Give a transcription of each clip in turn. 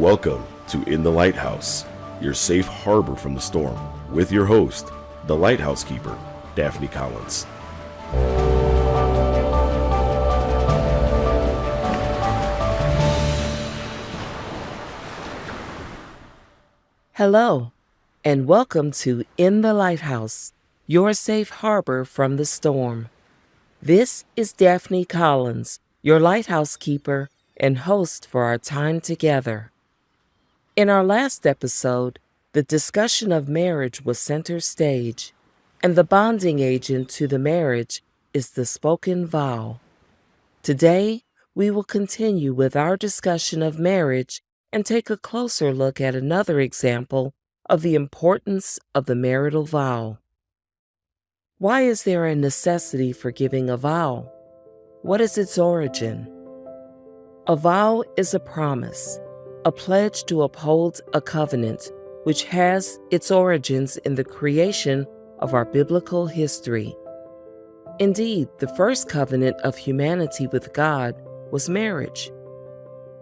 Welcome to In the Lighthouse, your safe harbor from the storm, with your host, the Lighthouse Keeper, Daphne Collins. Hello, and welcome to In the Lighthouse, your safe harbor from the storm. This is Daphne Collins, your Lighthouse Keeper and host for our time together. In our last episode, the discussion of marriage was center stage, and the bonding agent to the marriage is the spoken vow. Today, we will continue with our discussion of marriage and take a closer look at another example of the importance of the marital vow. Why is there a necessity for giving a vow? What is its origin? A vow is a promise, a pledge to uphold a covenant, which has its origins in the creation of our biblical history. Indeed, the first covenant of humanity with God was marriage.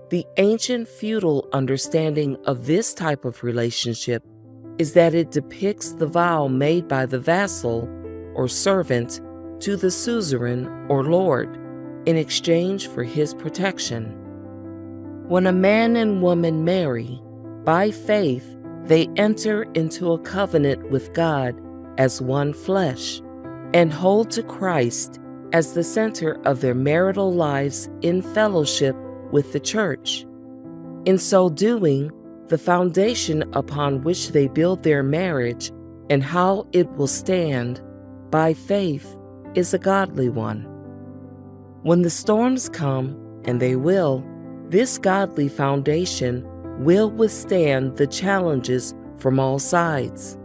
The ancient feudal understanding of this type of relationship is that it depicts the vow made by the vassal or servant to the suzerain or lord in exchange for his protection. When a man and woman marry, by faith, they enter into a covenant with God as one flesh and hold to Christ as the center of their marital lives in fellowship with the church. In so doing, the foundation upon which they build their marriage and how it will stand by faith is a godly one. When the storms come, and they will, this godly foundation will withstand the challenges from all sides.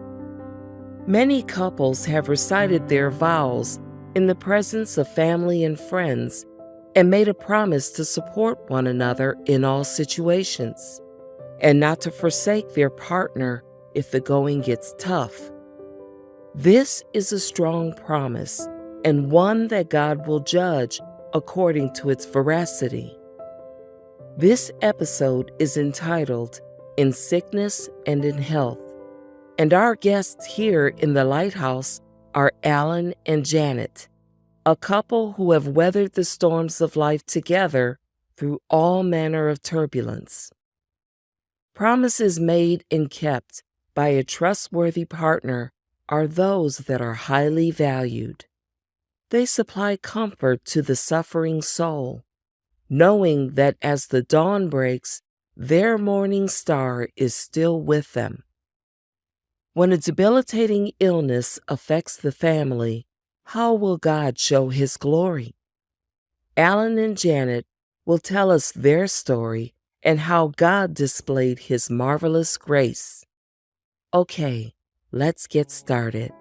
Many couples have recited their vows in the presence of family and friends and made a promise to support one another in all situations and not to forsake their partner if the going gets tough. This is a strong promise and one that God will judge according to its veracity. This episode is entitled In Sickness and in Health, and our guests here in the Lighthouse are Alan and Janet, a couple who have weathered the storms of life together through all manner of turbulence. Promises made and kept by a trustworthy partner are those that are highly valued. They supply comfort to the suffering soul, knowing that as the dawn breaks, their morning star is still with them. When a debilitating illness affects the family, how will God show His glory? Alan and Janet will tell us their story and how God displayed His marvelous grace. Okay, let's get started.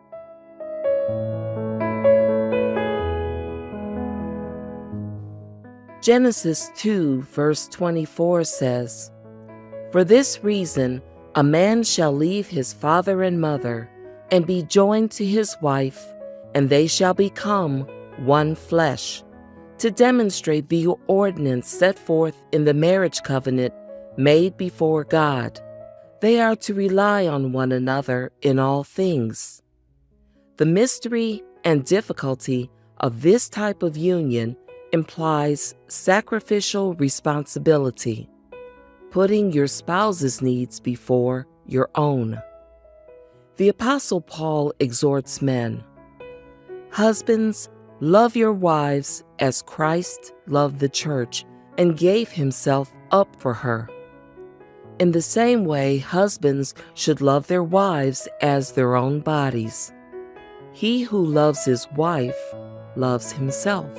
Genesis 2, verse 24 says, "For this reason, a man shall leave his father and mother, and be joined to his wife, and they shall become one flesh," to demonstrate the ordinance set forth in the marriage covenant made before God. They are to rely on one another in all things. The mystery and difficulty of this type of union implies sacrificial responsibility, putting your spouse's needs before your own. The Apostle Paul exhorts men, "Husbands, love your wives as Christ loved the church and gave himself up for her." In the same way, husbands should love their wives as their own bodies. He who loves his wife loves himself.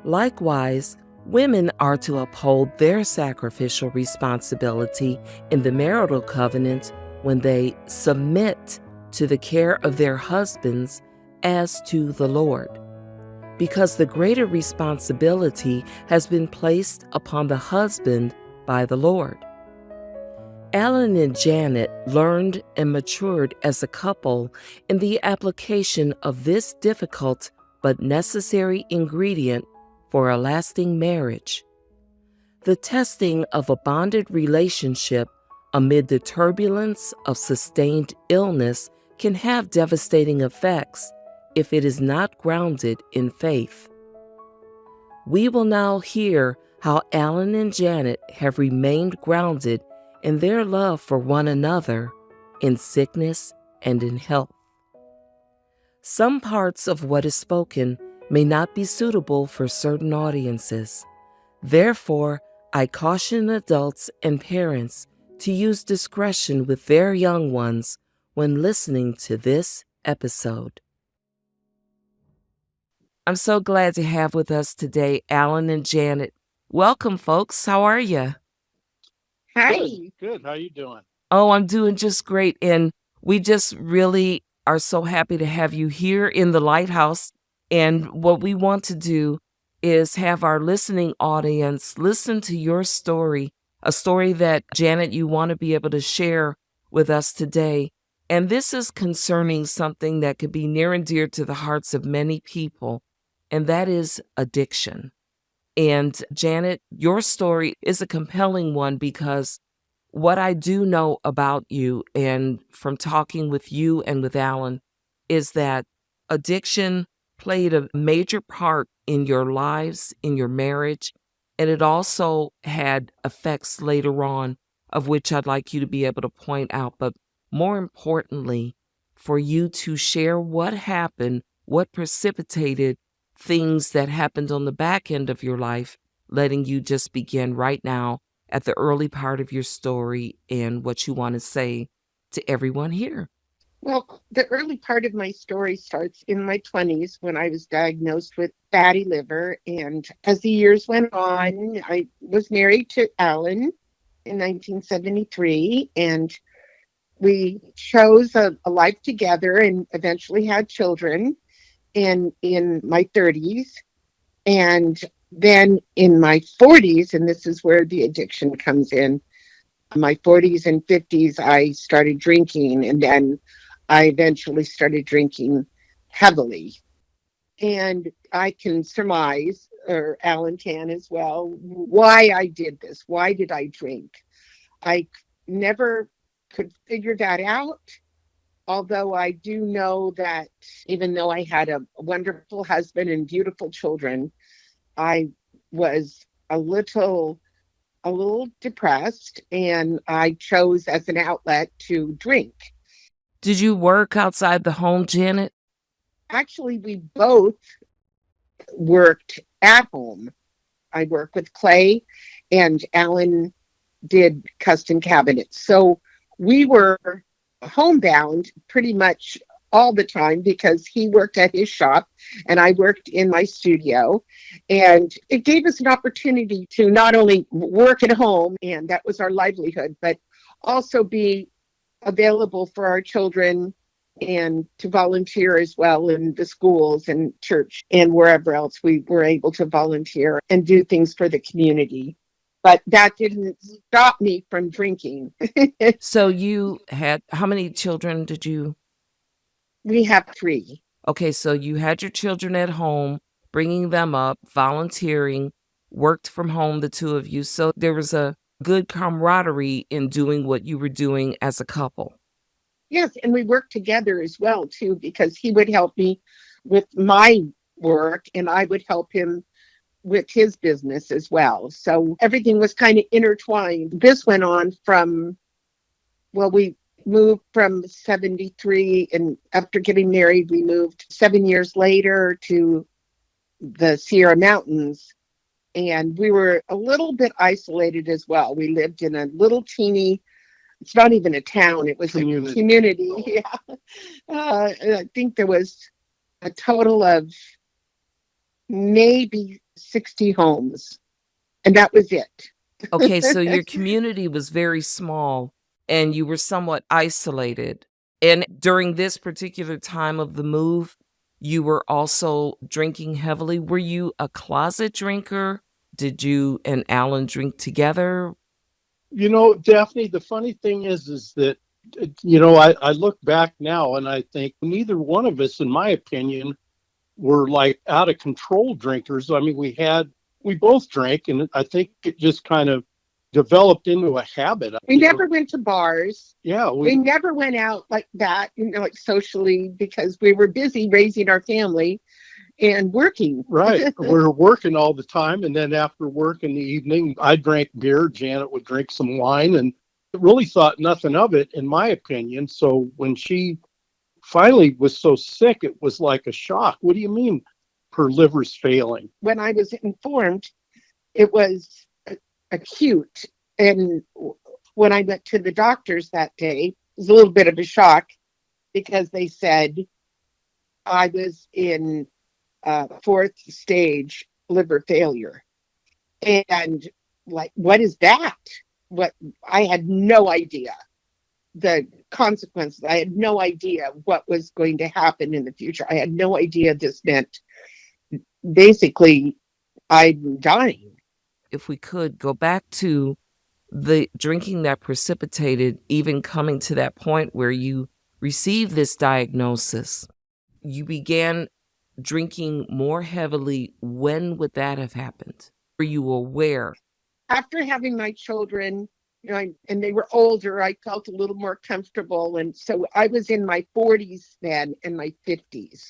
Likewise, women are to uphold their sacrificial responsibility in the marital covenant when they submit to the care of their husbands as to the Lord, because the greater responsibility has been placed upon the husband by the Lord. Alan and Janet learned and matured as a couple in the application of this difficult but necessary ingredient for a lasting marriage. The testing of a bonded relationship amid the turbulence of sustained illness can have devastating effects if it is not grounded in faith. We will now hear how Alan and Janet have remained grounded in their love for one another in sickness and in health. Some parts of what is spoken may not be suitable for certain audiences. Therefore, I caution adults and parents to use discretion with their young ones when listening to this episode. I'm so glad to have with us today Alan and Janet. Welcome, folks. How are you? Hi. Good. How you doing? Oh, I'm doing just great. And we just really are so happy to have you here in the Lighthouse. And what we want to do is have our listening audience listen to your story, a story that, Janet, you want to be able to share with us today. And this is concerning something that could be near and dear to the hearts of many people, and that is addiction. And Janet, your story is a compelling one because what I do know about you and from talking with you and with Alan is that addiction played a major part in your lives, in your marriage, and it also had effects later on, of which I'd like you to be able to point out. But more importantly, for you to share what happened, what precipitated things that happened on the back end of your life, letting you just begin right now at the early part of your story and what you want to say to everyone here. Well, the early part of my story starts in my 20s when I was diagnosed with fatty liver. And as the years went on, I was married to Alan in 1973, and we chose a life together and eventually had children in my 30s. And then in my 40s, and this is where the addiction comes in, my 40s and 50s, I started drinking, and then I eventually started drinking heavily. And I can surmise, or Alan can as well, why I did this. Why did I drink? I never could figure that out. Although I do know that even though I had a wonderful husband and beautiful children, I was a little depressed, and I chose as an outlet to drink. Did you work outside the home, Janet? Actually, we both worked at home. I worked with clay, and Alan did custom cabinets. So we were homebound pretty much all the time because he worked at his shop and I worked in my studio. And it gave us an opportunity to not only work at home, and that was our livelihood, but also be available for our children and to volunteer as well in the schools and church and wherever else we were able to volunteer and do things for the community. But that didn't stop me from drinking. So you had, how many children did you? We have 3. Okay, so you had your children at home, bringing them up, volunteering, worked from home, the two of you. So there was a good camaraderie in doing what you were doing as a couple. Yes, and we worked together as well, too, because he would help me with my work and I would help him with his business as well. So everything was kind of intertwined. This went on from, well, we moved from 73, and after getting married, we moved 7 years later to the Sierra Mountains. And we were a little bit isolated as well. We lived in a little teeny, it's not even a town, it was a community. Yeah. I think there was a total of maybe 60 homes, and that was it. Okay, so your community was very small and you were somewhat isolated. And during this particular time of the move, you were also drinking heavily. Were you a closet drinker? Did you and Alan drink together? You know, Daphne, the funny thing is that, I look back now and I think neither one of us, in my opinion, were like out of control drinkers. I mean, we had we both drank, and I think it just kind of developed into a habit. We never went to bars. Yeah, We never went out like that, like socially, because we were busy raising our family and working. right. We were working all the time, and then after work in the evening, I drank beer. Janet would drink some wine, and really thought nothing of it, in my opinion. So when she finally was so sick, it was like a shock. What do you mean her liver's failing? When I was informed, it was acute. And when I went to the doctors that day, it was a little bit of a shock because they said I was in fourth stage liver failure. And like, what is that? What I had no idea the consequences. I had no idea what was going to happen in the future. I had no idea this meant basically I'm dying. If we could go back to the drinking that precipitated even coming to that point where you received this diagnosis, you began drinking more heavily. When would that have happened? Were you aware? After having my children, and they were older, I felt a little more comfortable. And so I was in my 40s then and my 50s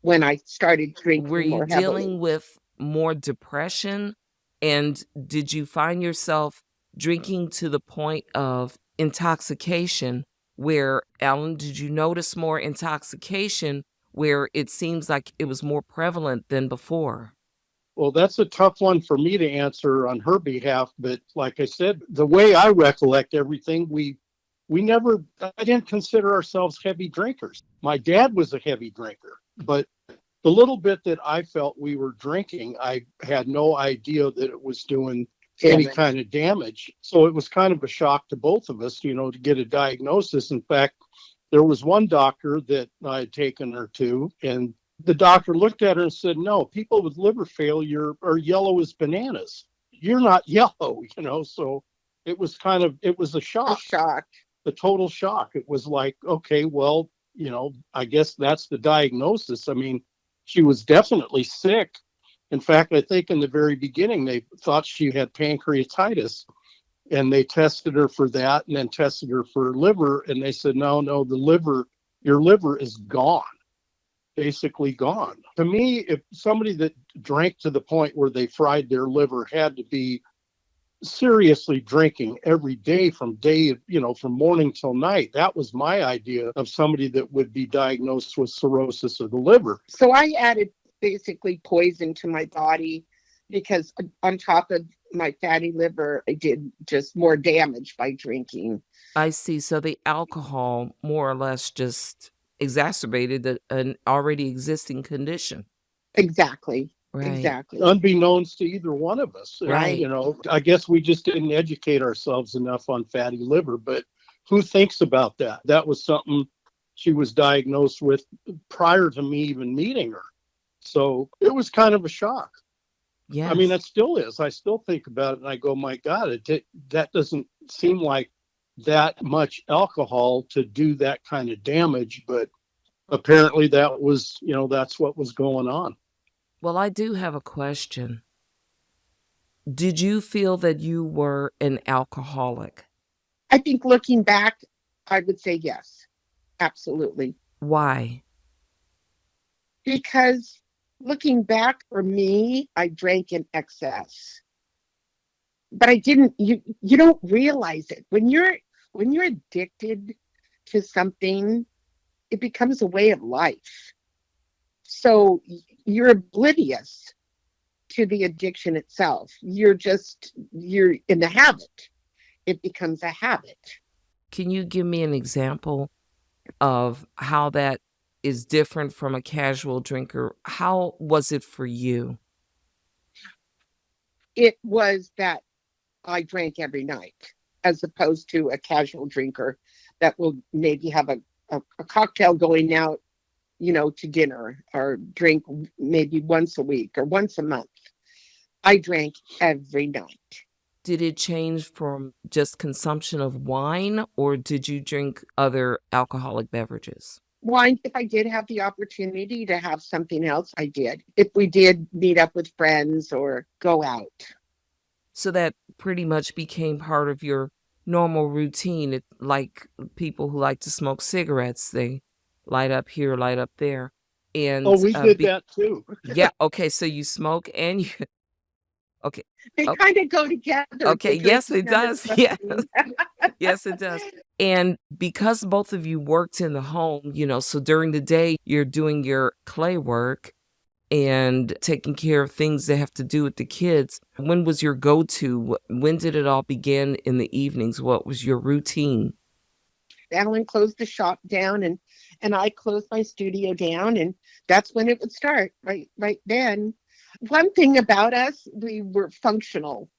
when I started drinking Were you more heavily. dealing with more depression? And did you find yourself drinking to the point of intoxication where, Alan, did you notice more intoxication where it seems like it was more prevalent than before? Well, that's a tough one for me to answer on her behalf. But like I said, the way I recollect everything, I didn't consider ourselves heavy drinkers. My dad was a heavy drinker, but the little bit that I felt we were drinking, I had no idea that it was doing any kind of damage. So it was kind of a shock to both of us, to get a diagnosis. In fact, there was one doctor that I had taken her to, and the doctor looked at her and said, "No, people with liver failure are yellow as bananas. You're not yellow," So it was a shock. A total shock. It was like, okay, well, I guess that's the diagnosis. I mean, she was definitely sick. In fact, I think in the very beginning, they thought she had pancreatitis, and they tested her for that and then tested her for liver. And they said, no, your liver is gone. Basically gone. To me, if somebody that drank to the point where they fried their liver had to be seriously drinking every day from morning till night, that was my idea of somebody that would be diagnosed with cirrhosis of the liver. So I added basically poison to my body because on top of my fatty liver, I did just more damage by drinking. I see. So the alcohol more or less just exacerbated an already existing condition. Exactly. Right. Exactly. Unbeknownst to either one of us. Right. I guess we just didn't educate ourselves enough on fatty liver, but who thinks about that? That was something she was diagnosed with prior to me even meeting her. So it was kind of a shock. Yeah. I mean, it still is. I still think about it and I go, my God, that doesn't seem like that much alcohol to do that kind of damage. But apparently that was, that's what was going on. Well, I do have a question. Did you feel that you were an alcoholic? I think looking back, I would say yes, absolutely. Why? Because looking back for me, I drank in excess. But I didn't, you don't realize it. When you're addicted to something, it becomes a way of life. So you're oblivious to the addiction itself. You're in the habit. It becomes a habit. Can you give me an example of how that is different from a casual drinker? How was it for you? It was that I drank every night, as opposed to a casual drinker that will maybe have a cocktail going out, to dinner, or drink maybe once a week or once a month. I drank every night. Did it change from just consumption of wine, or did you drink other alcoholic beverages? why, if I did have the opportunity to have something else, I did. If we did meet up with friends or go out. So that pretty much became part of your normal routine. Like people who like to smoke cigarettes, they light up here, light up there. And Oh, we did that too. yeah, okay, so you smoke and you okay. They o- kind of go together. Okay, The yes, drinking it and the does. Yeah. smoking. Yes, it does. And because both of you worked in the home, so during the day you're doing your clay work and taking care of things that have to do with the kids. When was your go-to? When did it all begin in the evenings? What was your routine? Alan closed the shop down, and I closed my studio down, and that's when it would start. Right then. One thing about us, we were functional.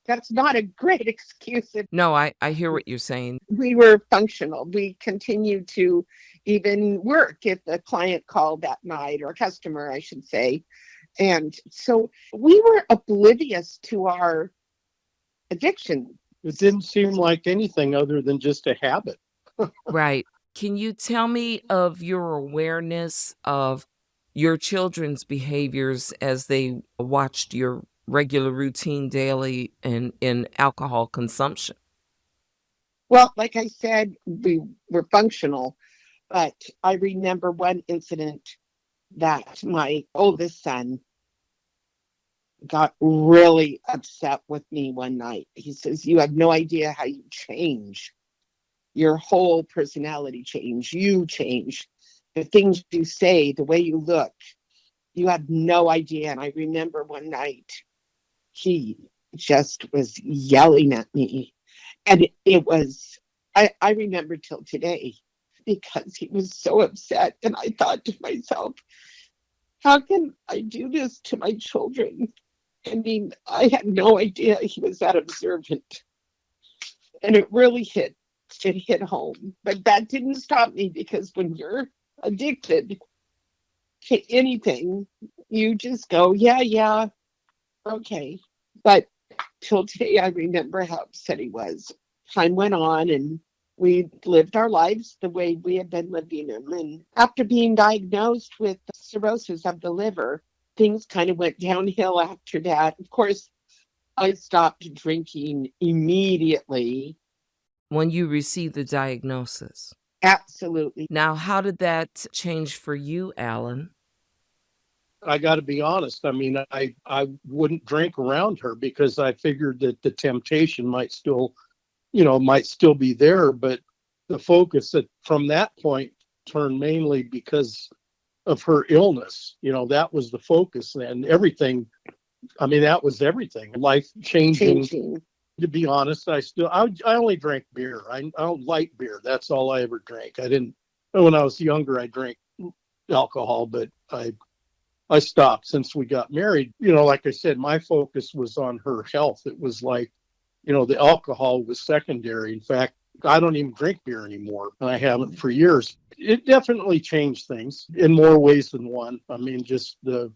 That's not a great excuse. No, I hear what you're saying. We were functional. We continued to even work if a client called that night, or a customer, I should say. And so we were oblivious to our addiction. It didn't seem like anything other than just a habit. Right. Can you tell me of your awareness of your children's behaviors as they watched your regular routine daily in alcohol consumption? Well, like I said, we were functional, but I remember one incident that my oldest son got really upset with me one night. He says, "You have no idea how you change. Your whole personality change. You change. The things you say, the way you look. You have no idea." And I remember one night he just was yelling at me. And it was, I remember till today, because he was so upset. And I thought to myself, how can I do this to my children? I mean, I had no idea he was that observant. And it really hit home. But that didn't stop me, because when you're addicted to anything, you just go, yeah, okay. But till today, I remember how upset he was. Time went on, and we lived our lives the way we had been living them. And after being diagnosed with cirrhosis of the liver, things kind of went downhill after that. Of course, I stopped drinking immediately. When you received the diagnosis. Absolutely. Now, how did that change for you, Alan? I got to be honest. I mean, I wouldn't drink around her because I figured that the temptation might still be there. But the focus from that point turned mainly because of her illness. That was the focus. And everything, I mean, that was everything. Life changing. To be honest, I only drank beer. I don't like beer. That's all I ever drank. When I was younger, I drank alcohol, but I stopped since we got married. Like I said, my focus was on her health. It was like, the alcohol was secondary. In fact, I don't even drink beer anymore, and I haven't for years. It definitely changed things in more ways than one. I mean, just the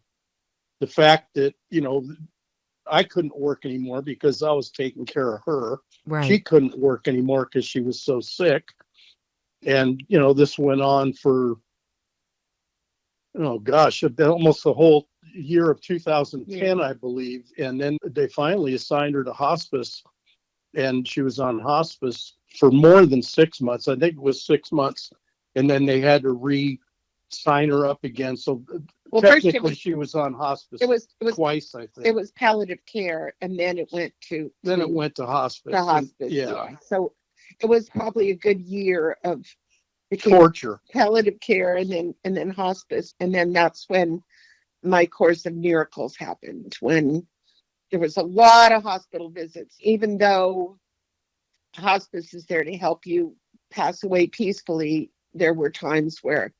fact that, I couldn't work anymore because I was taking care of her. Right. She couldn't work anymore because she was so sick. And, this went on for, oh gosh, almost the whole year of 2010, I believe. And then they finally assigned her to hospice, and she was on hospice for more than 6 months. I think it was 6 months. And then they had to sign her up again. So technically she was on hospice twice, I think. It was palliative care, and then it went to hospice. The hospice. Yeah. So it was probably a good year of torture, palliative care, and then hospice. And then that's when my course of miracles happened, when there was a lot of hospital visits. Even though hospice is there to help you pass away peacefully, there were times where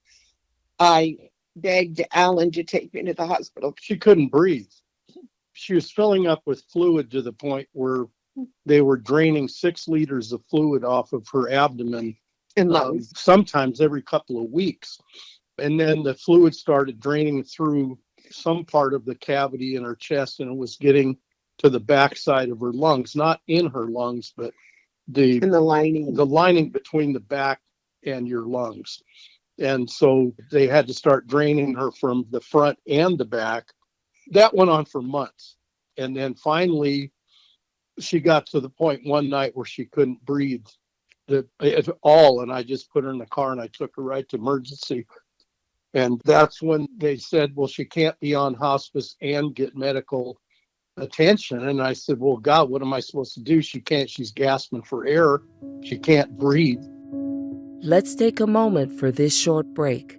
I begged Alan to take me to the hospital. She couldn't breathe. She was filling up with fluid to the point where they were draining 6 liters of fluid off of her abdomen, and lungs, sometimes every couple of weeks. And then the fluid started draining through some part of the cavity in her chest, and it was getting to the backside of her lungs, not in her lungs, but the lining between the back and your lungs. And so they had to start draining her from the front and the back. That went on for months. And then finally, she got to the point one night where she couldn't breathe at all. And I just put her in the car and I took her right to emergency. And that's when they said, well, she can't be on hospice and get medical attention. And I said, well, God, what am I supposed to do? She can't, she's gasping for air. She can't breathe. Let's take a moment for this short break.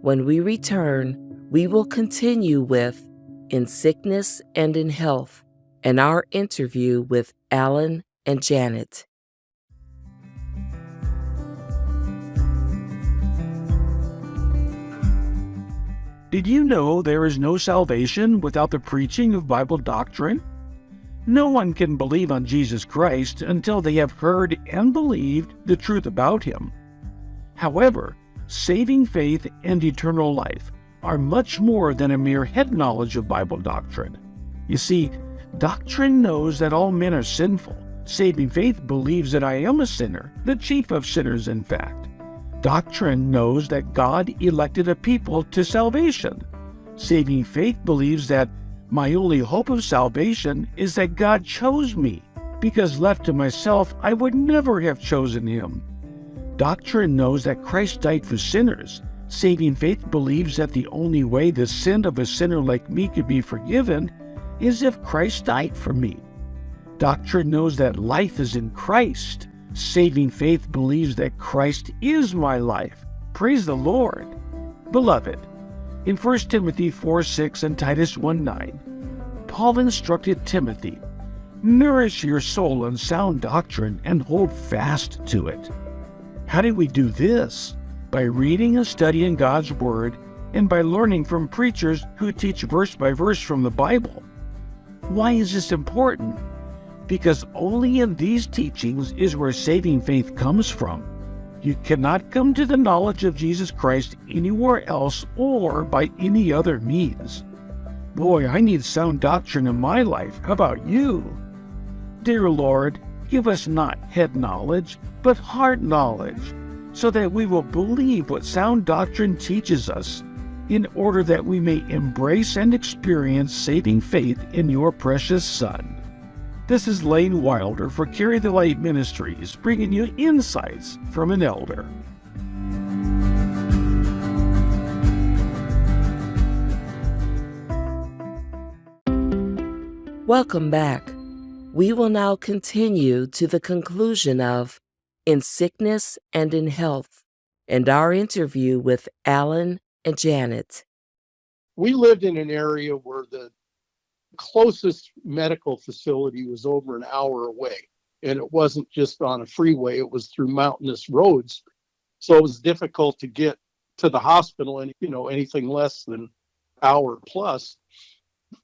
When we return, we will continue with In Sickness and in Health and our interview with Alan and Janet. Did you know there is no salvation without the preaching of Bible doctrine? No one can believe on Jesus Christ until they have heard and believed the truth about him. However, saving faith and eternal life are much more than a mere head knowledge of Bible doctrine. You see, doctrine knows that all men are sinful. Saving faith believes that I am a sinner, the chief of sinners, in fact. Doctrine knows that God elected a people to salvation. Saving faith believes that my only hope of salvation is that God chose me, because left to myself, I would never have chosen him. Doctrine knows that Christ died for sinners. Saving faith believes that the only way the sin of a sinner like me could be forgiven is if Christ died for me. Doctrine knows that life is in Christ. Saving faith believes that Christ is my life. Praise the Lord. Beloved, in 1 Timothy 4:6 and Titus 1:9, Paul instructed Timothy, nourish your soul in sound doctrine and hold fast to it. How do we do this? By reading and studying God's Word and by learning from preachers who teach verse by verse from the Bible. Why is this important? Because only in these teachings is where saving faith comes from. You cannot come to the knowledge of Jesus Christ anywhere else or by any other means. Boy, I need sound doctrine in my life. How about you? Dear Lord, give us not head knowledge, but heart knowledge, so that we will believe what sound doctrine teaches us, in order that we may embrace and experience saving faith in your precious Son. This is Lane Wilder for Carry the Light Ministries, bringing you insights from an elder. Welcome back. We will now continue to the conclusion of In Sickness and in Health and our interview with Alan and Janet. We lived in an area where the closest medical facility was over an hour away. And it wasn't just on a freeway, it was through mountainous roads. So it was difficult to get to the hospital and, anything less than hour plus.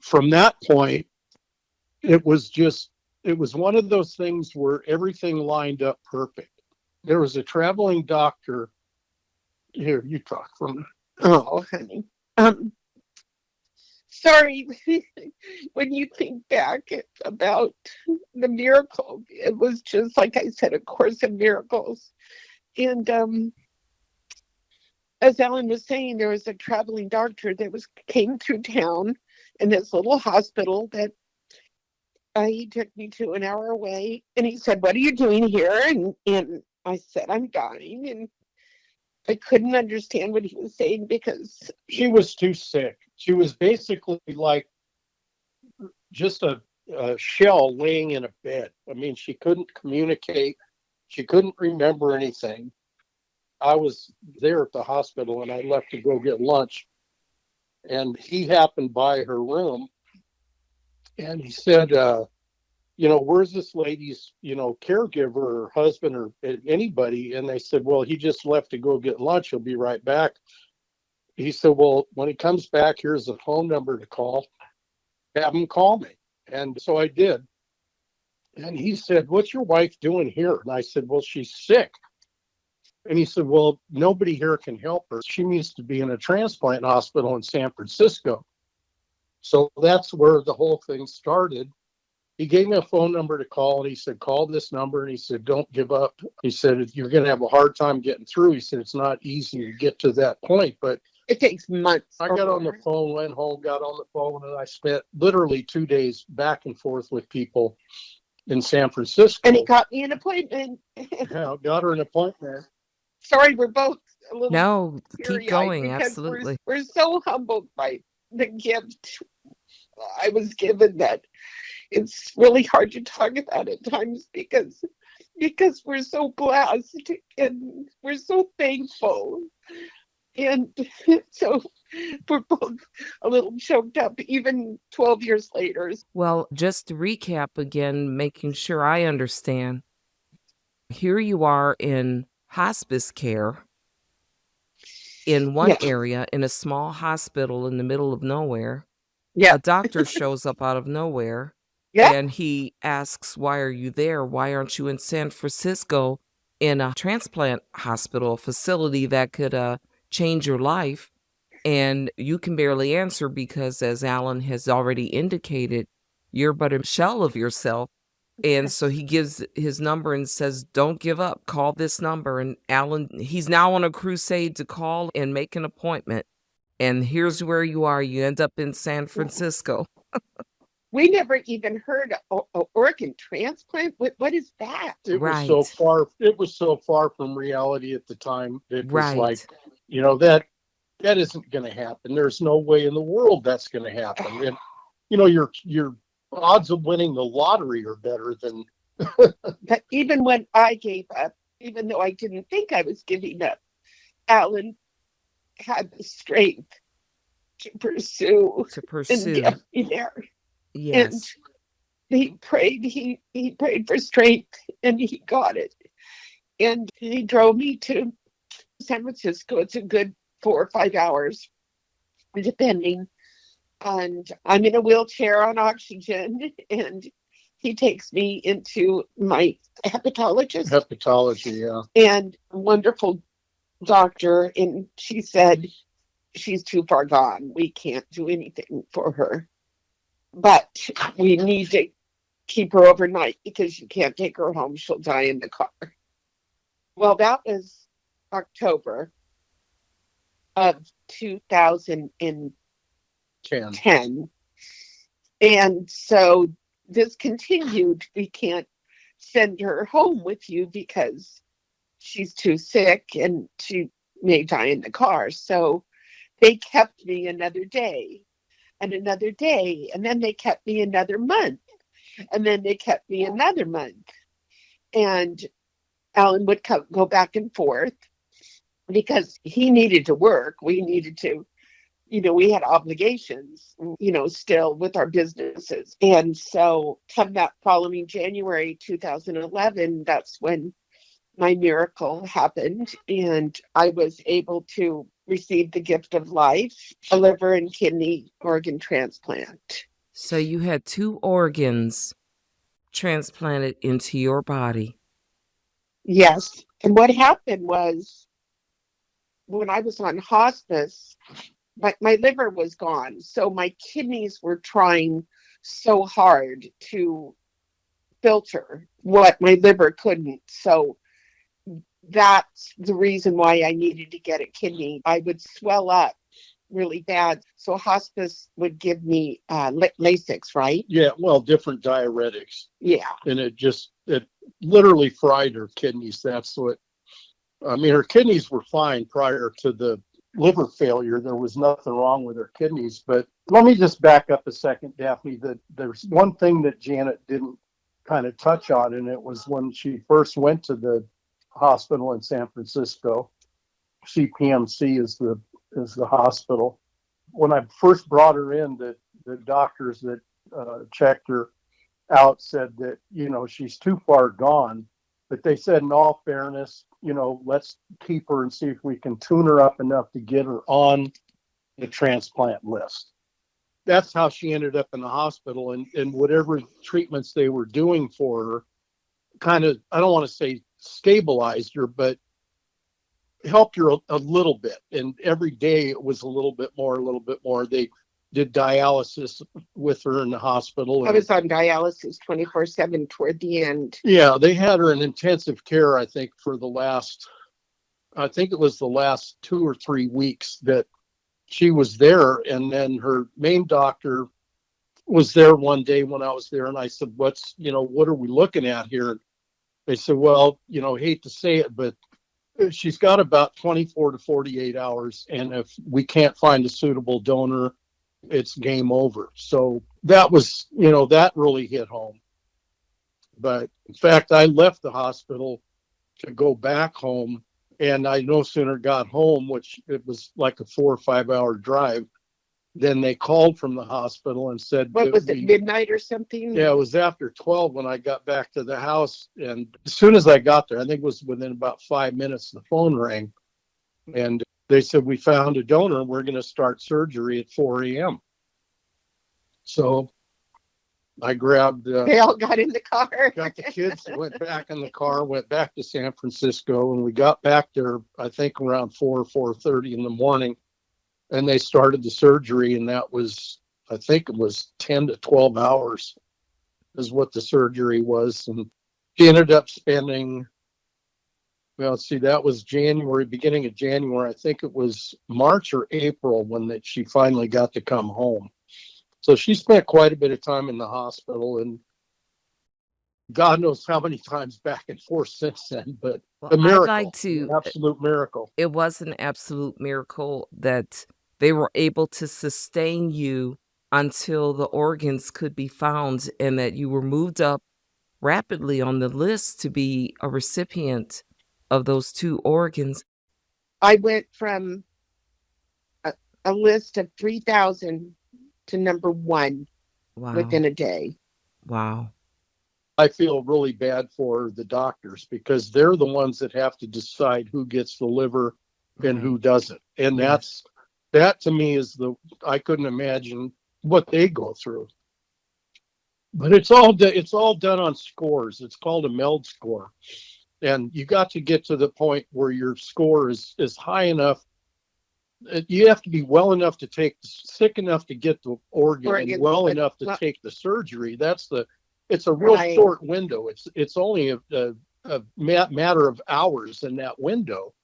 From that point, it was one of those things where everything lined up perfect. There was a traveling doctor. Here, you talk from. Oh, honey. Sorry, when you think back about the miracle, it was just, like I said, a course of miracles. And as Alan was saying, there was a traveling doctor that came through town in this little hospital that he took me to an hour away. And he said, what are you doing here? And I said, I'm dying. And I couldn't understand what he was saying because she was too sick. She was basically like just a shell laying in a bed. I mean, she couldn't communicate. She couldn't remember anything. I was there at the hospital and I left to go get lunch. And he happened by her room and he said, where's this lady's, caregiver or husband or anybody? And they said, well, he just left to go get lunch. He'll be right back. He said, well, when he comes back, here's a phone number to call. Have him call me. And so I did. And he said, what's your wife doing here? And I said, well, she's sick. And he said, well, nobody here can help her. She needs to be in a transplant hospital in San Francisco. So that's where the whole thing started. He gave me a phone number to call, and he said, call this number. And he said, don't give up. He said, you're going to have a hard time getting through. He said, it's not easy to get to that point, but It takes months. I got on the phone, went home, got on the phone, and I spent literally 2 days back and forth with people in San Francisco. And he got me an appointment. Yeah, got her an appointment. Sorry, we're both a little No, keep teary-eyed going. because Absolutely. we're so humbled by the gift I was given that it's really hard to talk about at times because we're so blessed and we're so thankful. And so we're both a little choked up, even 12 years later. Well, just to recap again, making sure I understand. Here you are in hospice care in one Yeah. area in a small hospital in the middle of nowhere. Yeah. A doctor shows up out of nowhere. Yeah. And he asks, why are you there? Why aren't you in San Francisco in a transplant hospital, a facility that could change your life? And you can barely answer because, as Alan has already indicated, you're but a shell of yourself. And so he gives his number and says, don't give up. Call this number. And Alan, he's now on a crusade to call and make an appointment. And here's where you are. You end up in San Francisco. We never even heard of organ transplant. What is that? It Right. was so far from reality at the time. It was Right. like, that isn't going to happen. There's no way in the world that's going to happen. And your odds of winning the lottery are better than. But even when I gave up, even though I didn't think I was giving up, Alan had the strength to pursue and get me there. Yes. And he prayed for strength, and he got it. And he drove me to San Francisco. It's a good 4 or 5 hours, depending. And I'm in a wheelchair on oxygen, and he takes me into my hepatologist. Hepatology, yeah. And a wonderful doctor, and she said, she's too far gone. We can't do anything for her. But we need to keep her overnight because you can't take her home. She'll die in the car. Well, that was October of 2010. And so this continued. We can't send her home with you because she's too sick and she may die in the car. So they kept me another day. And another day, and then they kept me another month, and then they kept me another month. And Alan would go back and forth because he needed to work. We needed to, we had obligations, still with our businesses. And so come that following January 2011, that's when my miracle happened, and I was able to receive the gift of life, a liver and kidney organ transplant. So you had 2 organs transplanted into your body. Yes. And what happened was when I was on hospice, my liver was gone. So my kidneys were trying so hard to filter what my liver couldn't. So that's the reason why I needed to get a kidney. I would swell up really bad. So hospice would give me Lasix, right? Yeah, well, different diuretics. Yeah. And it literally fried her kidneys. Her kidneys were fine prior to the liver failure. There was nothing wrong with her kidneys. But let me just back up a second, Daphne. There's one thing that Janet didn't kind of touch on, and it was when she first went to the hospital in San Francisco. CPMC is the hospital. When I first brought her in, the doctors that checked her out said that she's too far gone, but they said in all fairness, let's keep her and see if we can tune her up enough to get her on the transplant list. That's how she ended up in the hospital, and whatever treatments they were doing for her kind of, I don't want to say stabilized her, but helped her a little bit. And every day it was a little bit more. They did dialysis with her in the hospital. I was on dialysis 24/7 toward the end. Yeah, they had her in intensive care, I think, for I think it was the last 2 or 3 weeks that she was there. And then her main doctor was there one day when I was there. And I said, what are we looking at here? They said, well, hate to say it, but she's got about 24 to 48 hours. And if we can't find a suitable donor, it's game over. So that was, that really hit home. But in fact, I left the hospital to go back home. And I no sooner got home, which it was like a 4 or 5 hour drive, then they called from the hospital and said, what was it, midnight or something? Yeah, it was after 12 when I got back to the house. And as soon as I got there, I think it was within about 5 minutes, the phone rang. And they said, we found a donor and we're going to start surgery at 4 a.m. So I grabbed... they all got in the car. Got the kids, went back in the car, went back to San Francisco, and we got back there, I think, around 4:30 in the morning. And they started the surgery, and that was, I think it was 10 to 12 hours is what the surgery was. And she ended up spending, well, let's see, that was January, beginning of January. I think it was March or April when she finally got to come home. So she spent quite a bit of time in the hospital, and God knows how many times back and forth since then, but a miracle, I'd like to, an absolute miracle. It was an absolute miracle that they were able to sustain you until the organs could be found, and that you were moved up rapidly on the list to be a recipient of those 2 organs. I went from a list of 3,000 to number 1 within a day. Wow. I feel really bad for the doctors because they're the ones that have to decide who gets the liver and who doesn't. And that to me is I couldn't imagine what they go through. But it's all done on scores. It's called a MELD score. And you got to get to the point where your score is high enough. You have to be well enough to sick enough to get the organ and well enough to take the surgery. It's a real short window. It's only a matter of hours in that window.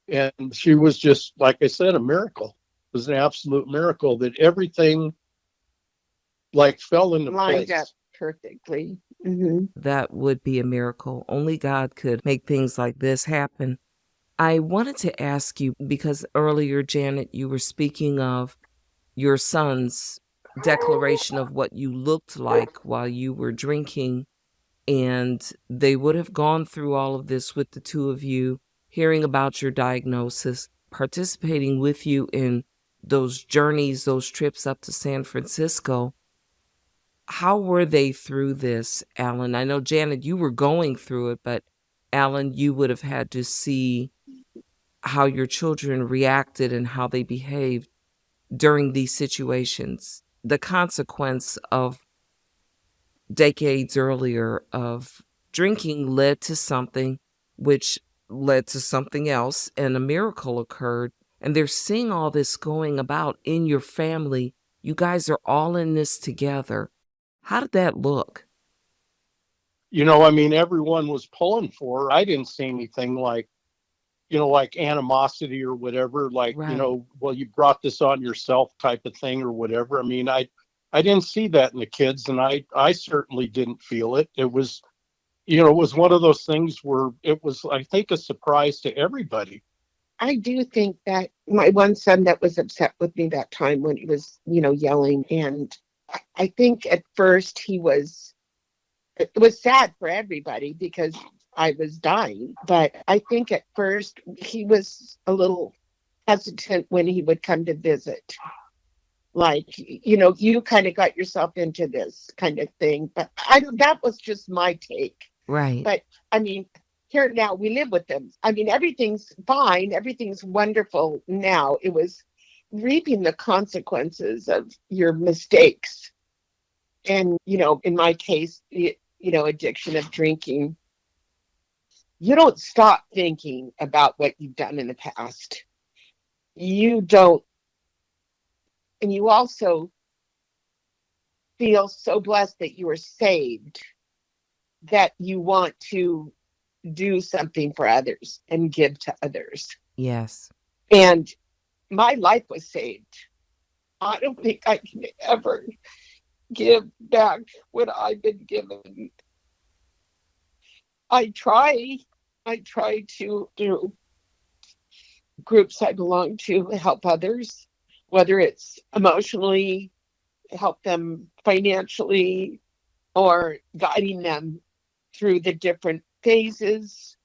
And she was just, like I said, a miracle. It was an absolute miracle that everything fell into lined place. Up perfectly. Mm-hmm. That would be a miracle. Only God could make things like this happen. I wanted to ask you, because earlier, Janet, you were speaking of your son's declaration of what you looked like while you were drinking, and they would have gone through all of this with the 2 of you, hearing about your diagnosis, participating with you in those journeys, those trips up to San Francisco. How were they through this, Alan? I know, Janet, you were going through it, but Alan, you would have had to see how your children reacted and how they behaved during these situations. The consequence of decades earlier of drinking led to something which led to something else, and a miracle occurred. And they're seeing all this going about in your family. You guys are all in this together. How did that look? Everyone was pulling for her. I didn't see anything like animosity or whatever, well, you brought this on yourself type of thing or whatever. I didn't see that in the kids, and I certainly didn't feel it. It was, it was one of those things where it was, I think, a surprise to everybody. I do think that my one son that was upset with me that time when he was, yelling, and I think at first it was sad for everybody because I was dying, but I think at first he was a little hesitant when he would come to visit. You kind of got yourself into this kind of thing, but that was just my take. Right. But here now we live with them. Everything's fine. Everything's wonderful now. It was reaping the consequences of your mistakes. And, in my case, addiction of drinking. You don't stop thinking about what you've done in the past. You don't. And you also feel so blessed that you are saved that you want to do something for others and give to others. Yes. And my life was saved. I don't think I can ever give back what I've been given. I try to, through groups I belong to, help others, whether it's emotionally, help them financially, or guiding them through the different phases.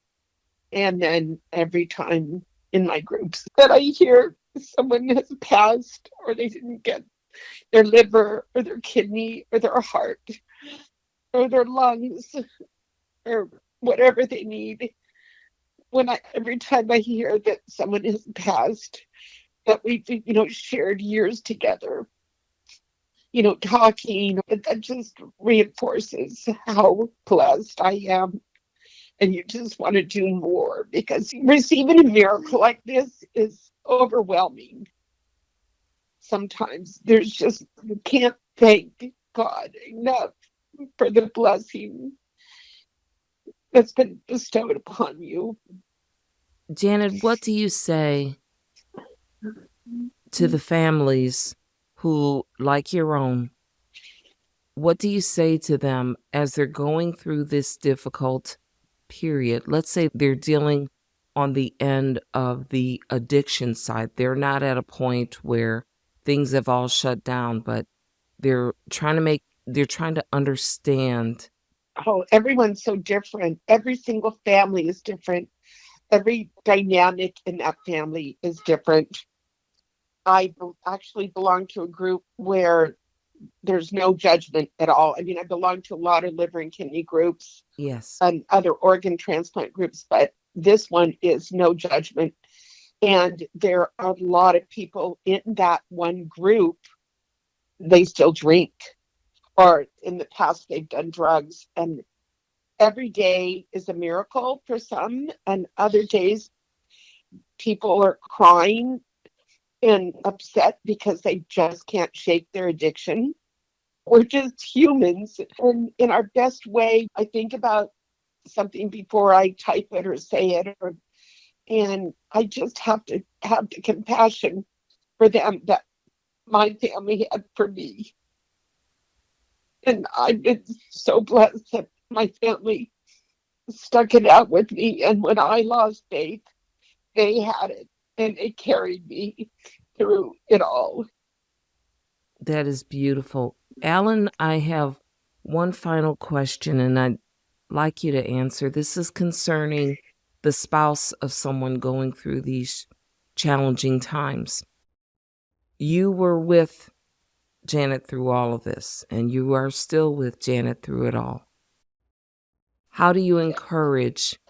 And then every time in my groups that I hear someone has passed, or they didn't get their liver or their kidney or their heart or their lungs or whatever they need, every time I hear that someone has passed, that we've shared years together, talking, that just reinforces how blessed I am. And you just want to do more, because receiving a miracle like this is overwhelming. Sometimes you can't thank God enough for the blessing that's been bestowed upon you. Janet, what do you say to the families who, like your own, what do you say to them as they're going through this difficult period? Let's say they're dealing on the end of the addiction side. They're not at a point where things have all shut down, but they're trying to understand. Oh, everyone's so different. Every single family is different. Every dynamic in that family is different. I actually belong to a group where there's no judgment at all. I mean, I belong to a lot of liver and kidney groups. Yes. And other organ transplant groups, but this one is no judgment. And there are a lot of people in that one group, they still drink, or in the past they've done drugs. And every day is a miracle for some, and other days people are crying and upset because they just can't shake their addiction. We're just humans, and in our best way, I think about something before I type it or say it, and I just have to have the compassion for them that my family had for me. And I've been so blessed that my family stuck it out with me, and when I lost faith, they had it, and it carried me through it all. That is beautiful. Alan, I have one final question, and I'd like you to answer. This is concerning the spouse of someone going through these challenging times. You were with Janet through all of this, and you are still with Janet through it all. How do you encourage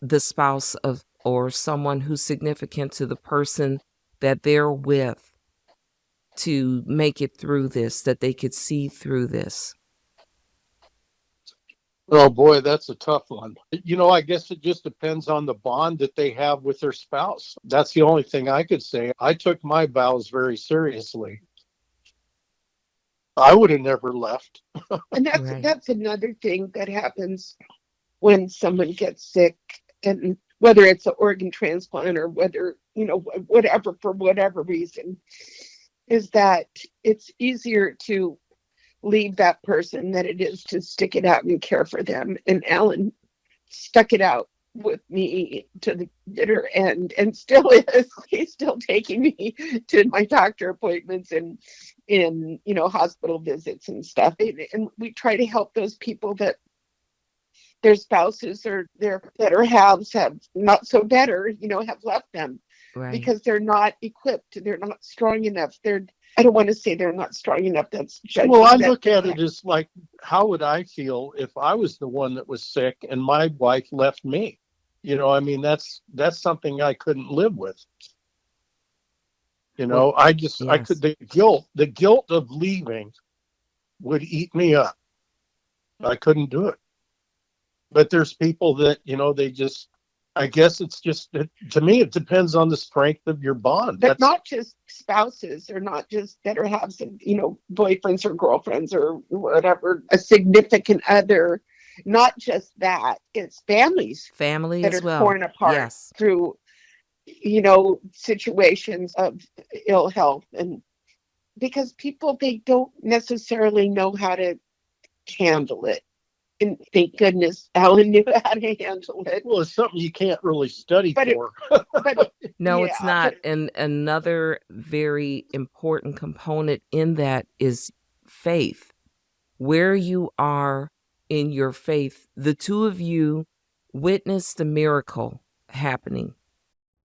the spouse of or someone who's significant to the person that they're with to make it through this, that they could see through this? Oh boy, that's a tough one. I guess it just depends on the bond that they have with their spouse. That's the only thing I could say. I took my vows very seriously. I would have never left. And that's another thing that happens when someone gets sick, and whether it's an organ transplant or whether, whatever, for whatever reason, is that it's easier to leave that person than it is to stick it out and care for them. And Alan stuck it out with me to the bitter end, and still is. He's still taking me to my doctor appointments and in hospital visits and stuff. And we try to help those people that their spouses or their better halves have not so better, have left them. Right. Because they're not equipped, they're not strong enough. I don't want to say they're not strong enough. That's judging. Well, I look at it as like, how would I feel if I was the one that was sick and my wife left me? That's something I couldn't live with. I could, the guilt of leaving would eat me up. I couldn't do it. But there's people that, I guess it's just, to me, it depends on the strength of your bond. But not just spouses, or not just that are have some, boyfriends or girlfriends or whatever, a significant other. Not just that, it's families Family that as are well. torn apart Yes. through, situations of ill health, and because people, they don't necessarily know how to handle it. And thank goodness Alan knew how to handle it. Well, it's something you can't really study But for. No, it's yeah, not. And another very important component in that is faith. Where you are in your faith, the two of you witnessed the miracle happening.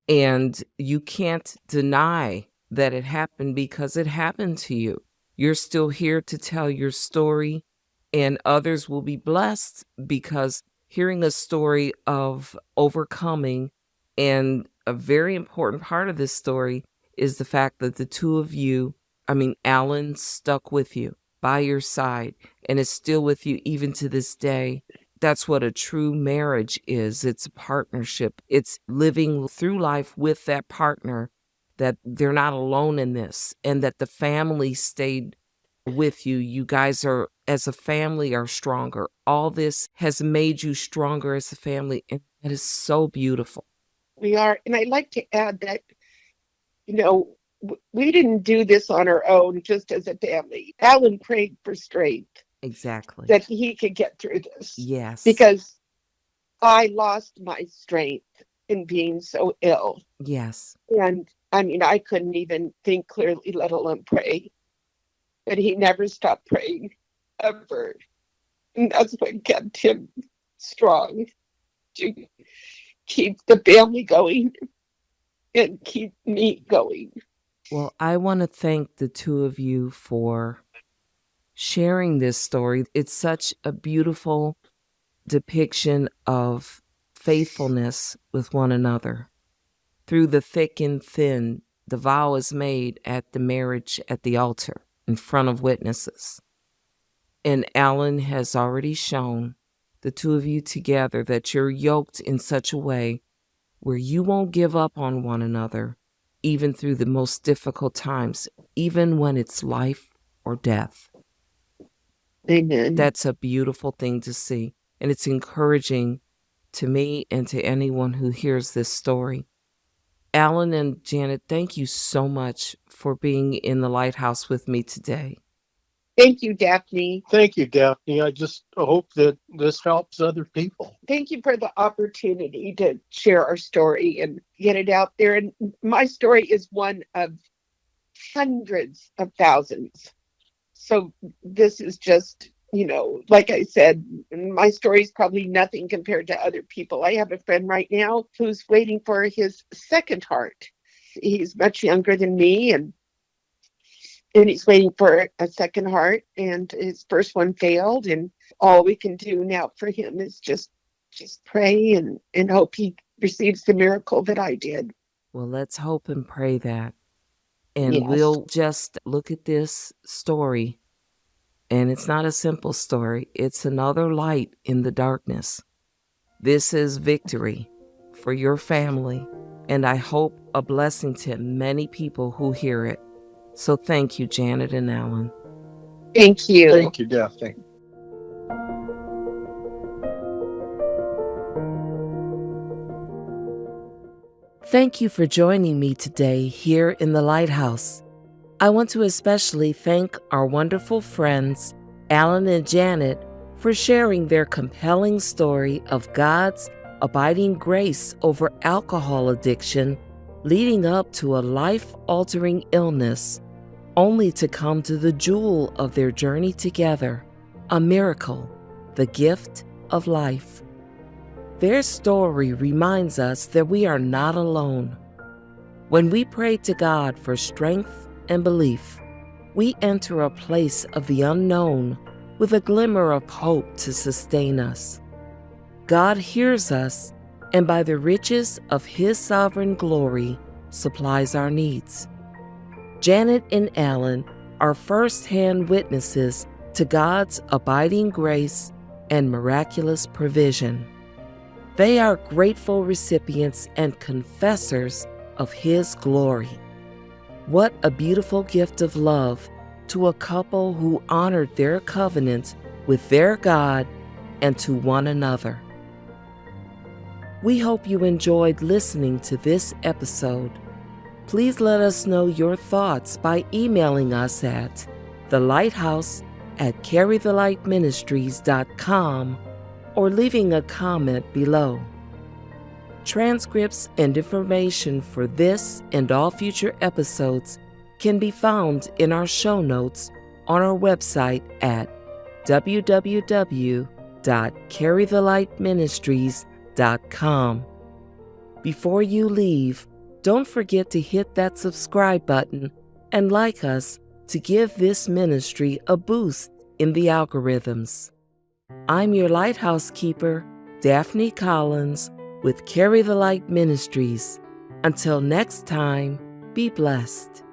And you can't deny that it happened because it happened to you. You're still here to tell your story, and others will be blessed because hearing a story of overcoming, and a very important part of this story is the fact that the two of you, Alan stuck with you by your side and is still with you even to this day. That's what a true marriage is. It's a partnership. It's living through life with that partner, that they're not alone in this, and that the family stayed with you. You guys are, as a family, are stronger. All this has made you stronger as a family, and it is so beautiful. we are. And I'd like to add that, we didn't do this on our own just as a family. Alan prayed for strength Exactly. that he could get through this. Yes. Because I lost my strength in being so ill. Yes. And I couldn't even think clearly, let alone pray. But he never stopped praying, ever. And that's what kept him strong, to keep the family going and keep me going. Well, I want to thank the two of you for sharing this story. It's such a beautiful depiction of faithfulness with one another. Through the thick and thin, the vow is made at the marriage at the altar in front of witnesses. And Alan has already shown the two of you together that you're yoked in such a way where you won't give up on one another, even through the most difficult times, even when it's life or death. Amen. That's a beautiful thing to see. And it's encouraging to me and to anyone who hears this story. Alan and Janet, thank you so much for being in the lighthouse with me today. Thank you, Daphne. Thank you, Daphne. I just hope that this helps other people. Thank you for the opportunity to share our story and get it out there. And my story is one of hundreds of thousands. So this is just, like I said, my story is probably nothing compared to other people. I have a friend right now who's waiting for his second heart. He's much younger than me, and he's waiting for a second heart, and his first one failed. And all we can do now for him is just pray and hope he receives the miracle that I did. Well, let's hope and pray that. And Yes. we'll just look at this story. And it's not a simple story. It's another light in the darkness. This is victory for your family. And I hope a blessing to many people who hear it. So thank you, Janet and Alan. Thank you. Thank you, Daphne. Thank you for joining me today here in the Lighthouse. I want to especially thank our wonderful friends, Alan and Janet, for sharing their compelling story of God's abiding grace over alcohol addiction, leading up to a life-altering illness, only to come to the jewel of their journey together, a miracle, the gift of life. Their story reminds us that we are not alone. When we pray to God for strength and belief, we enter a place of the unknown with a glimmer of hope to sustain us. God hears us, and by the riches of His sovereign glory, supplies our needs. Janet and Alan are first-hand witnesses to God's abiding grace and miraculous provision. They are grateful recipients and confessors of His glory. What a beautiful gift of love to a couple who honored their covenant with their God and to one another. We hope you enjoyed listening to this episode. Please let us know your thoughts by emailing us at thelighthouse@carrythelightministries.com or leaving a comment below. Transcripts and information for this and all future episodes can be found in our show notes on our website at www.carrythelightministries.com. Before you leave, don't forget to hit that subscribe button and like us to give this ministry a boost in the algorithms. I'm your lighthouse keeper, Daphne Collins, with Carry the Light Ministries. Until next time, be blessed.